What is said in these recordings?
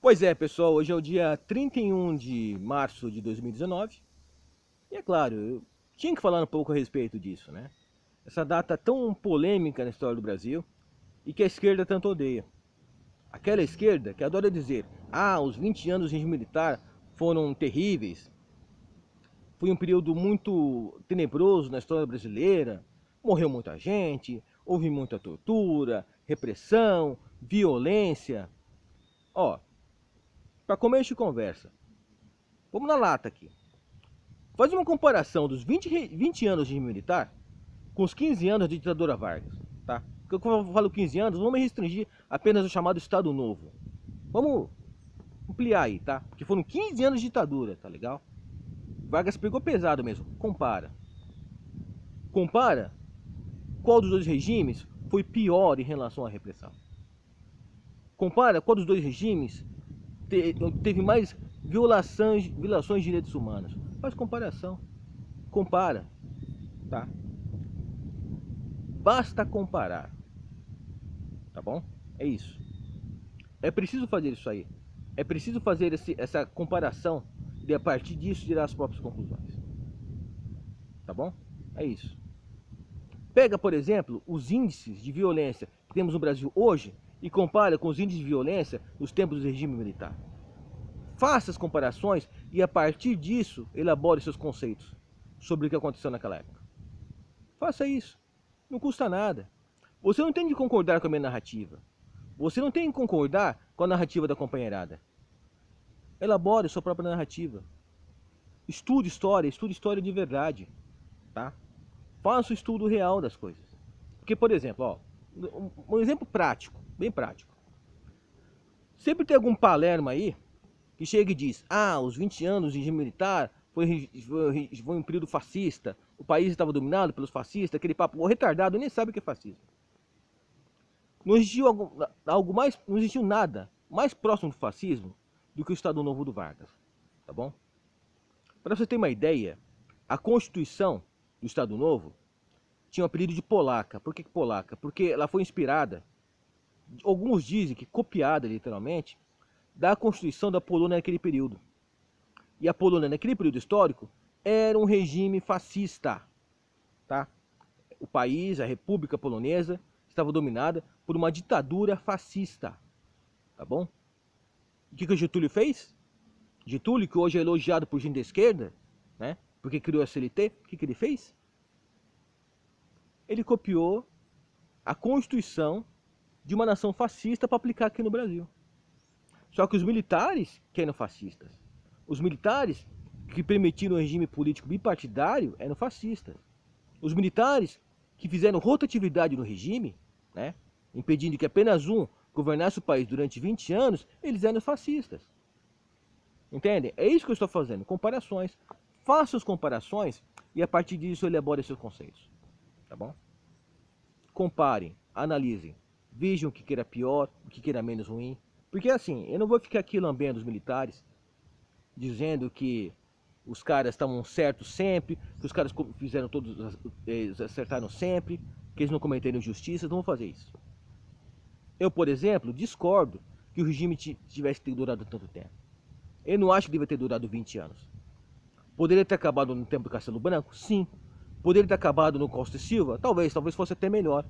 Pois é, pessoal, hoje é o dia 31 de março de 2019 e é claro, eu tinha que falar um pouco a respeito disso, né? Essa data tão polêmica na história do Brasil e que a esquerda tanto odeia. Aquela esquerda que adora dizer: ah, os 20 anos do regime militar foram terríveis, foi um período muito tenebroso na história brasileira, morreu muita gente, houve muita tortura, repressão, violência. Ó, para começo de conversa, vamos na lata aqui. Faz uma comparação dos 20 anos de regime militar com os 15 anos de ditadura Vargas, tá? Porque quando eu falo 15 anos, vamos restringir apenas o chamado Estado Novo. Vamos ampliar aí, tá? Porque foram 15 anos de ditadura, tá legal? Vargas pegou pesado mesmo. Compara. Compara qual dos dois regimes foi pior em relação à repressão. Compara qual dos dois regimes teve mais violações de direitos humanos. Faz comparação. Compara, tá? Basta comparar, tá bom? É isso. É preciso fazer isso aí. É preciso fazer essa comparação e a partir disso tirar as próprias conclusões. Tá bom? É isso. Pega, por exemplo, os índices de violência que temos no Brasil hoje e compara com os índices de violência nos tempos do regime militar. Faça as comparações e a partir disso elabore seus conceitos sobre o que aconteceu naquela época. Faça isso. Não custa nada. Você não tem de concordar com a minha narrativa. Você não tem que concordar com a narrativa da companheirada. Elabore sua própria narrativa. Estude história de verdade, tá? Faça o estudo real das coisas. Porque, por exemplo, ó, um exemplo prático, bem prático. Sempre tem algum palermo aí que chega e diz: ah, os 20 anos de regime militar foi um período fascista, o país estava dominado pelos fascistas, aquele papo retardado, nem sabe o que é fascismo. Não existiu não existiu nada mais próximo do fascismo do que o Estado Novo do Vargas, tá bom? Para você ter uma ideia, a Constituição do Estado Novo tinha o apelido de polaca. Por que polaca? Porque ela foi inspirada, alguns dizem que copiada literalmente, da Constituição da Polônia naquele período. E a Polônia naquele período histórico era um regime fascista, tá? O país, a República Polonesa, estava dominada por uma ditadura fascista, tá bom? O que o Getúlio fez? Getúlio, que hoje é elogiado por gente da esquerda, né? Porque criou a CLT, o que ele fez? Ele copiou a Constituição de uma nação fascista para aplicar aqui no Brasil. Só que os militares que eram fascistas, os militares que permitiram o regime político bipartidário eram fascistas. Os militares que fizeram rotatividade no regime, né, impedindo que apenas um governasse o país durante 20 anos, eles eram fascistas. Entendem? É isso que eu estou fazendo, comparações. Faça as comparações e a partir disso elabore seus conceitos. Tá bom? Comparem, analisem, vejam o que era pior, o que era menos ruim. Porque assim, eu não vou ficar aqui lambendo os militares, dizendo que os caras estavam certos sempre, que os caras fizeram todos, eles acertaram sempre, que eles não cometeram injustiças, não vou fazer isso. Eu, por exemplo, discordo que o regime tivesse durado tanto tempo. Eu não acho que devia ter durado 20 anos. Poderia ter acabado no tempo do Castelo Branco? Sim. Poderia ter acabado no Costa e Silva? Talvez fosse até melhor.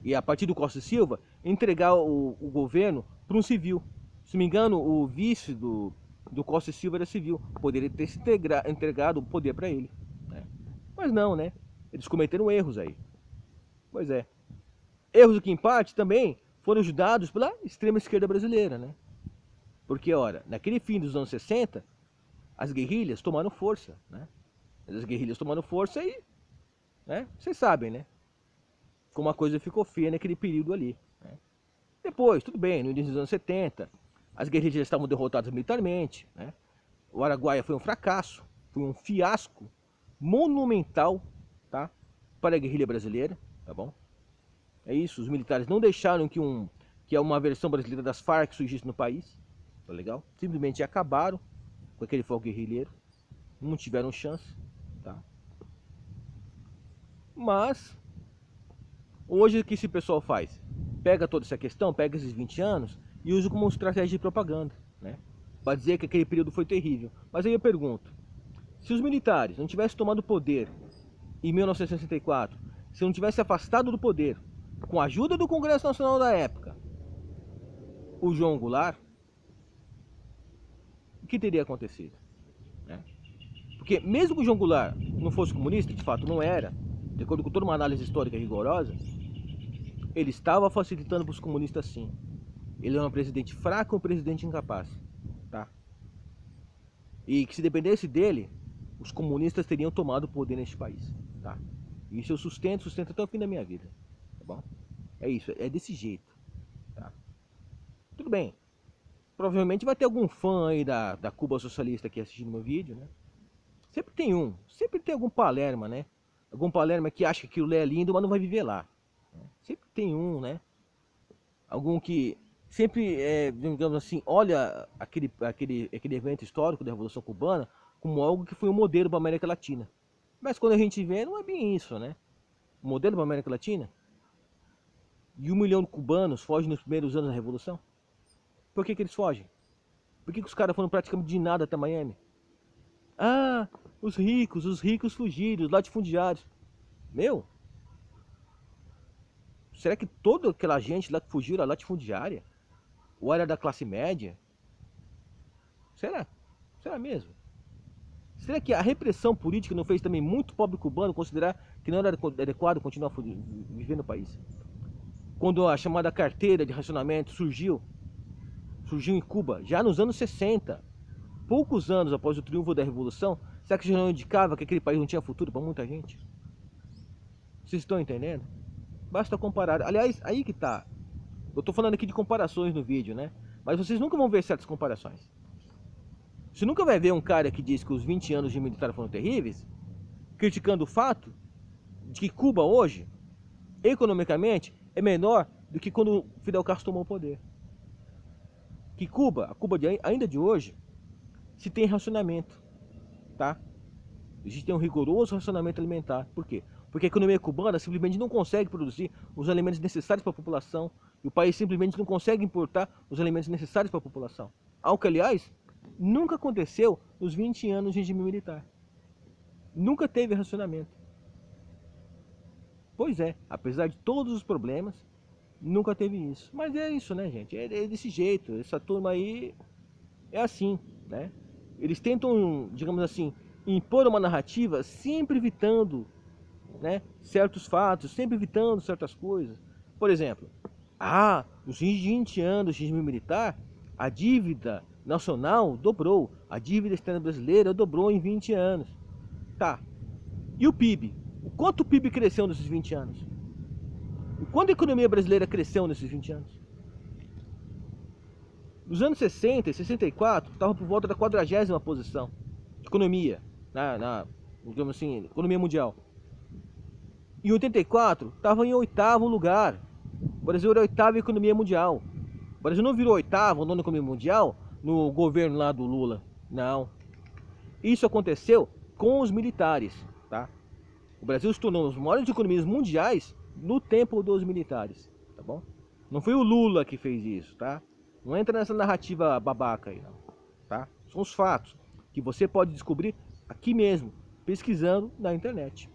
E a partir do Costa e Silva, entregar o governo para um civil. Se não me engano, o vice do Costa e Silva era civil. Poderia ter se entregado o poder para ele, né? Mas não, né? Eles cometeram erros aí. Pois é. Erros que, em parte, também foram ajudados pela extrema esquerda brasileira, né? Porque, ora, naquele fim dos anos 60, as guerrilhas tomaram força, né? As guerrilhas tomaram força e, né? Vocês sabem, né? Como a coisa ficou feia naquele período ali, né? Depois, tudo bem, no início dos anos 70, as guerrilhas já estavam derrotadas militarmente, né? O Araguaia foi um fracasso, foi um fiasco monumental, tá? Para a guerrilha brasileira, tá bom? É isso, os militares não deixaram que uma versão brasileira das Farc surgisse no país, tá legal? Simplesmente acabaram com aquele fogo guerrilheiro, não tiveram chance, tá? Mas hoje o que esse pessoal faz? Pega toda essa questão, pega esses 20 anos e usam como estratégia de propaganda, né? Para dizer que aquele período foi terrível. Mas aí eu pergunto, se os militares não tivessem tomado o poder em 1964, se não tivesse afastado do poder, com a ajuda do Congresso Nacional da época, o João Goulart, o que teria acontecido? Né? Porque mesmo que o João Goulart não fosse comunista, de fato não era, de acordo com toda uma análise histórica rigorosa, ele estava facilitando para os comunistas sim. Ele era um presidente fraco, um presidente incapaz. Tá? E que se dependesse dele, os comunistas teriam tomado o poder neste país. Tá? Isso eu sustento até o fim da minha vida. Tá bom? É isso, é desse jeito. Tá? Tudo bem. Provavelmente vai ter algum fã aí da Cuba socialista aqui assistindo meu vídeo, né? Sempre tem algum palerma, né? Algum palerma que acha que aquilo é lindo, mas não vai viver lá. Sempre tem um, né? Algum que sempre, digamos assim, olha aquele evento histórico da Revolução Cubana como algo que foi um modelo para a América Latina. Mas quando a gente vê, não é bem isso, né? O modelo para a América Latina? E 1 milhão de cubanos fogem nos primeiros anos da Revolução? Por que eles fogem? Por que os caras foram praticamente de nada até Miami? Ah, os ricos fugiram, os latifundiários. Meu, será que toda aquela gente lá que fugiu era latifundiária? Ou era da classe média? Será? Será mesmo? Será que a repressão política não fez também muito pobre cubano considerar que não era adequado continuar vivendo no país? Quando a chamada carteira de racionamento surgiu em Cuba, já nos anos 60, poucos anos após o triunfo da Revolução, será que já não indicava que aquele país não tinha futuro para muita gente? Vocês estão entendendo? Basta comparar. Aliás, aí que tá. Eu tô falando aqui de comparações no vídeo, né? Mas vocês nunca vão ver certas comparações. Você nunca vai ver um cara que diz que os 20 anos de militar foram terríveis, criticando o fato de que Cuba hoje, economicamente, é menor do que quando Fidel Castro tomou o poder. Que Cuba, a Cuba ainda de hoje, se tem racionamento, tá? Existe um rigoroso racionamento alimentar. Por quê? Porque a economia cubana simplesmente não consegue produzir os alimentos necessários para a população. E o país simplesmente não consegue importar os alimentos necessários para a população. Algo que, aliás, nunca aconteceu nos 20 anos de regime militar. Nunca teve racionamento. Pois é, apesar de todos os problemas, nunca teve isso. Mas é isso, né, gente? É desse jeito. Essa turma aí é assim, né? Eles tentam, digamos assim, impor uma narrativa sempre evitando, né, certos fatos, sempre evitando certas coisas. Por exemplo, nos 20 anos de regime militar, a dívida nacional dobrou, a dívida externa brasileira dobrou em 20 anos. Tá. E o PIB? O quanto o PIB cresceu nesses 20 anos? O quanto a economia brasileira cresceu nesses 20 anos? Nos anos 60 e 64, estava por volta da 40ª posição de economia, digamos assim, economia mundial. Em 84, estava em 8º lugar. O Brasil era a 8ª economia mundial. O Brasil não virou 8º, 9ª economia mundial no governo lá do Lula. Não. Isso aconteceu com os militares, tá? O Brasil se tornou uma das maiores economias mundiais no tempo dos militares, tá bom? Não foi o Lula que fez isso, tá? Não entra nessa narrativa babaca aí, não, tá? São os fatos que você pode descobrir aqui mesmo, pesquisando na internet.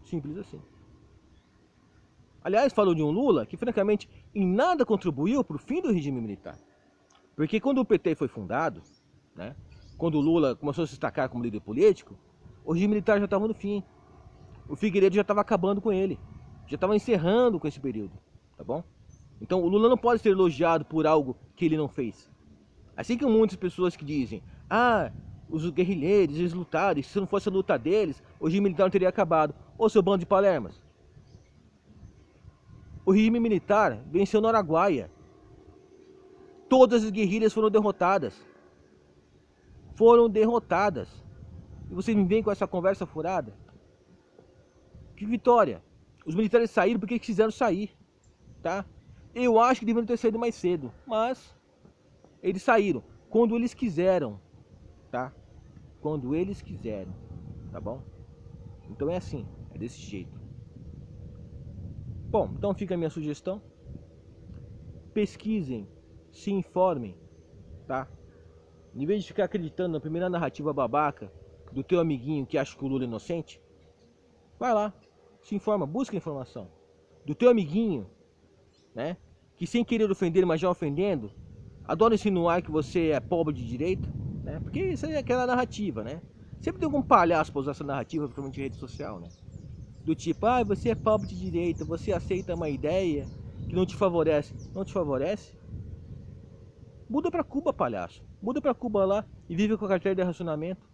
Simples assim. Aliás, falou de um Lula que, francamente, em nada contribuiu para o fim do regime militar. Porque quando o PT foi fundado, né, quando o Lula começou a se destacar como líder político, o regime militar já estava no fim. O Figueiredo já estava acabando com ele. Já estava encerrando com esse período, tá bom? Então o Lula não pode ser elogiado por algo que ele não fez. Assim como muitas pessoas que dizem, os guerrilheiros, eles lutaram, e se não fosse a luta deles, o regime militar não teria acabado. Ô seu bando de palermas. O regime militar venceu no Araguaia. Todas as guerrilhas foram derrotadas. Foram derrotadas. E vocês me vêm com essa conversa furada? Que vitória! Os militares saíram porque quiseram sair, tá? Eu acho que deveriam ter saído mais cedo, mas eles saíram quando eles quiseram, tá? Quando eles quiseram, tá bom? Então é assim, é desse jeito. Bom, então fica a minha sugestão. Pesquisem se informem, tá? Em vez de ficar acreditando na primeira narrativa babaca do teu amiguinho que acha que o Lula é inocente, vai lá, se informa, busca informação. Do teu amiguinho, né, que sem querer ofender, mas já ofendendo, adora insinuar que você é pobre de direita, né? Porque isso é aquela narrativa, né? Sempre tem algum palhaço pra usar essa narrativa, principalmente em rede social, né? Do tipo, ah, você é pobre de direita, você aceita uma ideia que não te favorece. Não te favorece? Muda pra Cuba, palhaço. Muda pra Cuba lá e vive com a carteira de racionamento.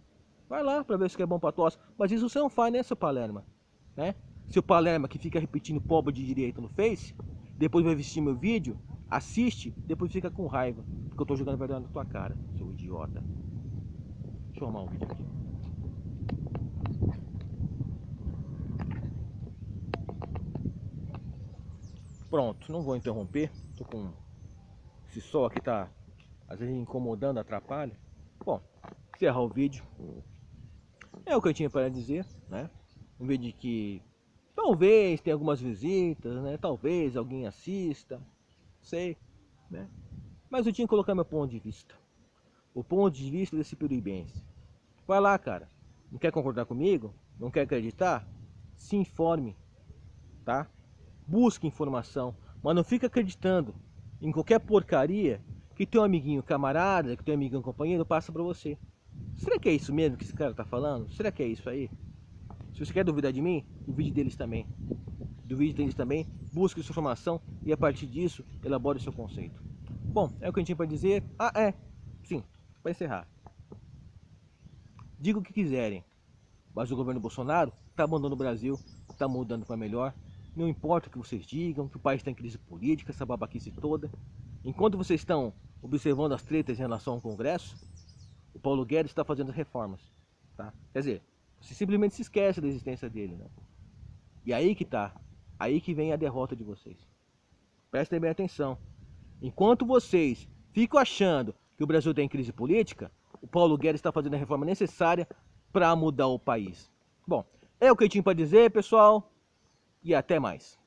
Vai lá pra ver se é bom pra tosse. Mas isso você não faz, né, seu Palerma? Né? Seu Palerma que fica repetindo pobre de direita no Face, depois vai assistir meu vídeo, assiste, depois fica com raiva. Porque eu tô jogando verdade na tua cara, seu idiota. Deixa eu arrumar um vídeo aqui. Pronto, não vou interromper. Tô com... Esse sol aqui tá, às vezes, incomodando, atrapalha. Bom, encerrar o vídeo. É o que eu tinha para dizer, né? Um vídeo que talvez tenha algumas visitas, né? Talvez alguém assista, sei, né? Mas eu tinha que colocar meu ponto de vista. O ponto de vista desse peruibense. Vai lá, cara. Não quer concordar comigo? Não quer acreditar? Se informe, tá? Busque informação, mas não fica acreditando em qualquer porcaria que teu amiguinho camarada, que teu amiguinho companheiro passa pra você. Será que é isso mesmo que esse cara tá falando? Será que é isso aí? Se você quer duvidar de mim, duvide deles também. Duvide deles também, busque sua informação e a partir disso, elabore o seu conceito. Bom, é o que a gente tinha para dizer. Sim, para encerrar. Diga o que quiserem, mas o governo Bolsonaro está abandonando o Brasil, está mudando para melhor. Não importa o que vocês digam, que o país está em crise política, essa babaquice toda. Enquanto vocês estão observando as tretas em relação ao Congresso, o Paulo Guedes está fazendo as reformas. Tá? Quer dizer, você simplesmente se esquece da existência dele. Né? E aí que tá. Aí que vem a derrota de vocês. Prestem bem atenção. Enquanto vocês ficam achando que o Brasil está em crise política, o Paulo Guedes está fazendo a reforma necessária para mudar o país. Bom, é o que eu tinha para dizer, pessoal. E até mais.